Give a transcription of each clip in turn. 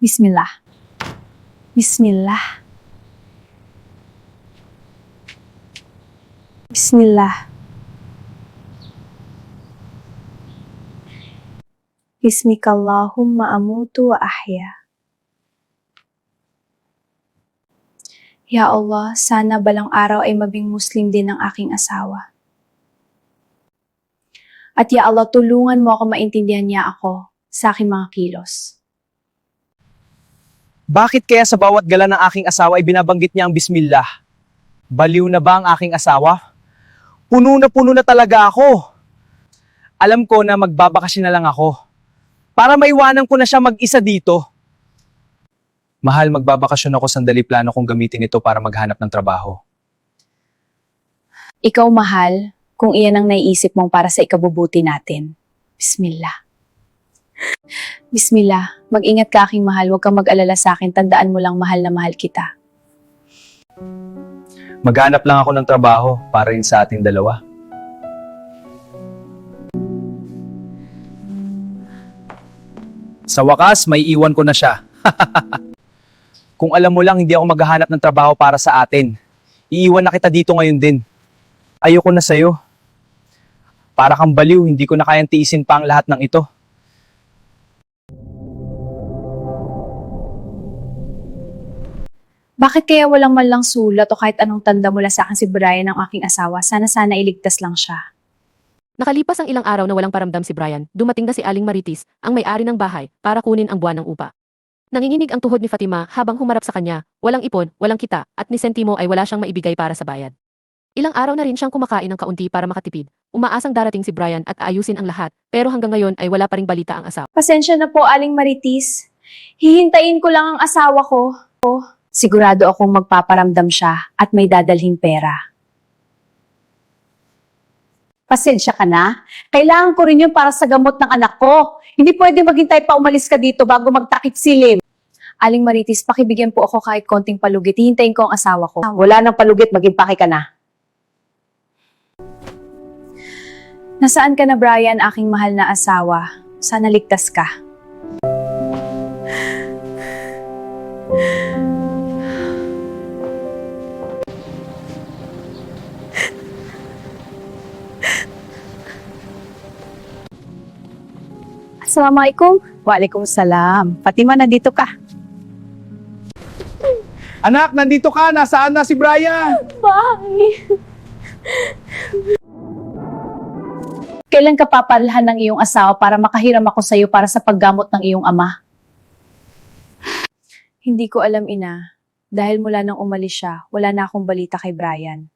Bismillah. Bismillah. Bismillah. Bismikallahumma amutu wa ahya. Ya Allah, sana balang araw ay maging Muslim din ang aking asawa. At ya Allah, tulungan mo ako maintindihan niya ako sa aking mga kilos. Bakit kaya sa bawat gala ng aking asawa ay binabanggit niya ang Bismillah? Baliw na ba ang aking asawa? Puno na talaga ako. Alam ko na magbabakasyon na lang ako. Para maiwanan ko na siya mag-isa dito. Mahal, magbabakasyon ako, sandali plano kong gamitin ito para maghanap ng trabaho. Ikaw, mahal, kung iyan ang naiisip mong para sa ikabubuti natin. Bismillah. Bismillah. Mag-ingat ka, aking mahal. Huwag kang mag-alala sa akin. Tandaan mo lang, mahal na mahal kita. Maghanap lang ako ng trabaho para rin sa ating dalawa. Sa wakas, may iwan ko na siya. Kung alam mo lang, hindi ako maghahanap ng trabaho para sa atin. Iiwan na kita dito ngayon din. Ayoko na sa'yo. Para kang baliw, hindi ko na kayang tiisin pa ang lahat ng ito. Bakit kaya walang man lang sulat o kahit anong tanda mula sa akin si Brian ang aking asawa? Sana iligtas lang siya. Nakalipas ang ilang araw na walang paramdam si Brian, dumating na si Aling Marites, ang may-ari ng bahay, para kunin ang buwan ng upa. Nanginginig ang tuhod ni Fatima habang humarap sa kanya, walang ipon, walang kita, at ni sentimo ay wala siyang maibigay para sa bayad. Ilang araw na rin siyang kumakain ng kaunti para makatipid. Umaasang darating si Brian at aayusin ang lahat, pero hanggang ngayon ay wala pa ring balita ang asawa. Pasensya na po, Aling Marites. Hihintayin ko lang ang asawa ko. Sigurado akong magpaparamdam siya at may dadalhing pera. Pasensya ka na. Kailangan ko rin yun para sa gamot ng anak ko. Hindi pwede maghintay pa umalis ka dito bago magtakip silim. Aling Marites, pakibigyan po ako kahit konting palugit. Hihintayin ko ang asawa ko. Wala nang palugit, mag-impake ka na. Nasaan ka na, Brian, aking mahal na asawa? Sana ligtas ka. Assalamualaikum. Waalaikumsalam. Fatima, nandito ka. Anak, nandito ka! Nasaan na si Brian? Bakit? Kailan ka papalhan ng iyong asawa para makahiram ako sa iyo para sa paggamot ng iyong ama? Hindi ko alam, ina. Dahil mula nang umalis siya, wala na akong balita kay Brian.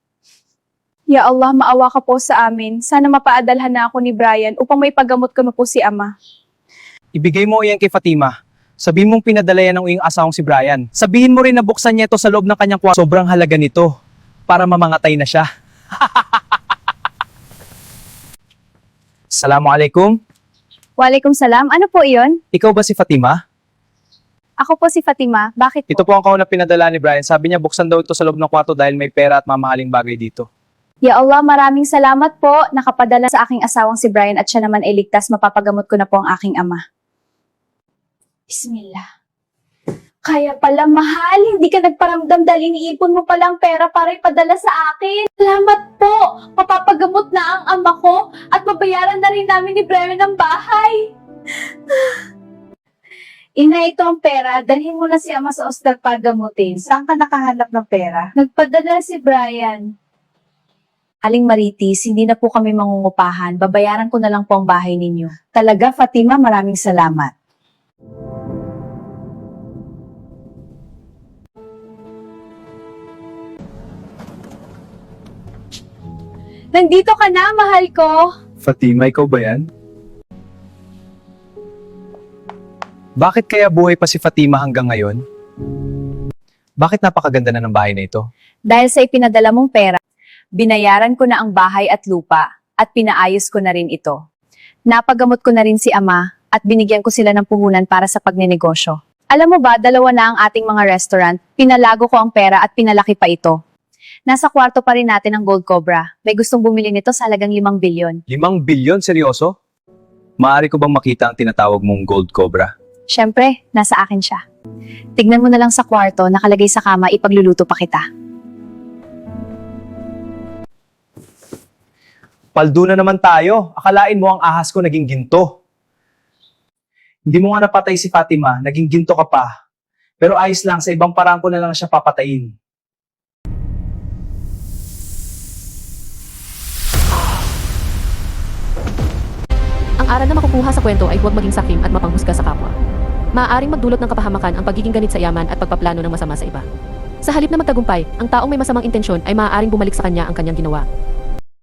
Ya Allah, maawa ka po sa amin. Sana mapaadalhan na ako ni Brian upang may paggamot ko na po si ama. Ibigay mo yan kay Fatima. Sabihin mong pinadala yan ng iyong asawang si Brian. Sabihin mo rin na buksan niya ito sa loob ng kanyang kwarto. Sobrang halaga nito para mamangatay na siya. Assalamualaikum. Waalaikumsalam. Ano po iyon? Ikaw ba si Fatima? Ako po si Fatima. Bakit po? Ito po ang kaunang pinadala ni Brian. Sabi niya buksan daw ito sa loob ng kwarto dahil may pera at mamahaling bagay dito. Ya Allah, maraming salamat po. Nakapadala sa aking asawang si Brian at siya naman ay ligtas. Mapapagamot ko na po ang aking ama. Bismillah. Kaya pala, mahal, hindi ka nagparamdam dahil iniipon mo palang pera para ipadala sa akin. Salamat po! Mapapagamot na ang ama ko at mabayaran na rin namin ni Brian ang bahay. Ina, ito ang pera. Dalhin mo na si ama sa ospital para gamutin. Saan ka nakahanap ng pera? Nagpadala si Brian. Aling Marites, hindi na po kami mangungupahan. Babayaran ko na lang po ang bahay ninyo. Talaga, Fatima, maraming salamat. Nandito ka na, mahal ko. Fatima, ikaw ba yan? Bakit kaya buhay pa si Fatima hanggang ngayon? Bakit napakaganda na ng bahay na ito? Dahil sa ipinadala mong pera, binayaran ko na ang bahay at lupa at pinaayos ko na rin ito. Napagamot ko na rin si ama at binigyan ko sila ng puhunan para sa pagnenegosyo. Alam mo ba, 2 na ang ating mga restaurant, pinalago ko ang pera at pinalaki pa ito. Nasa kwarto pa rin natin ang Gold Cobra. May gustong bumili nito sa halagang 5 bilyon. 5 bilyon? Seryoso? Maaari ko bang makita ang tinatawag mong Gold Cobra? Siyempre, nasa akin siya. Tignan mo na lang sa kwarto, nakalagay sa kama, ipagluluto pa kita. Paldo na naman tayo. Akalain mo ang ahas ko naging ginto. Hindi mo nga napatay si Fatima, naging ginto ka pa. Pero ayos lang, sa ibang paraan ko na lang siya papatayin. Ang aral na makukuha sa kwento ay huwag maging sakim at mapanghusga sa kapwa. Maaaring magdulot ng kapahamakan ang pagiging ganit sa yaman at pagpaplano ng masama sa iba. Sa halip na magtagumpay, ang taong may masamang intensyon ay maaaring bumalik sa kanya ang kanyang ginawa.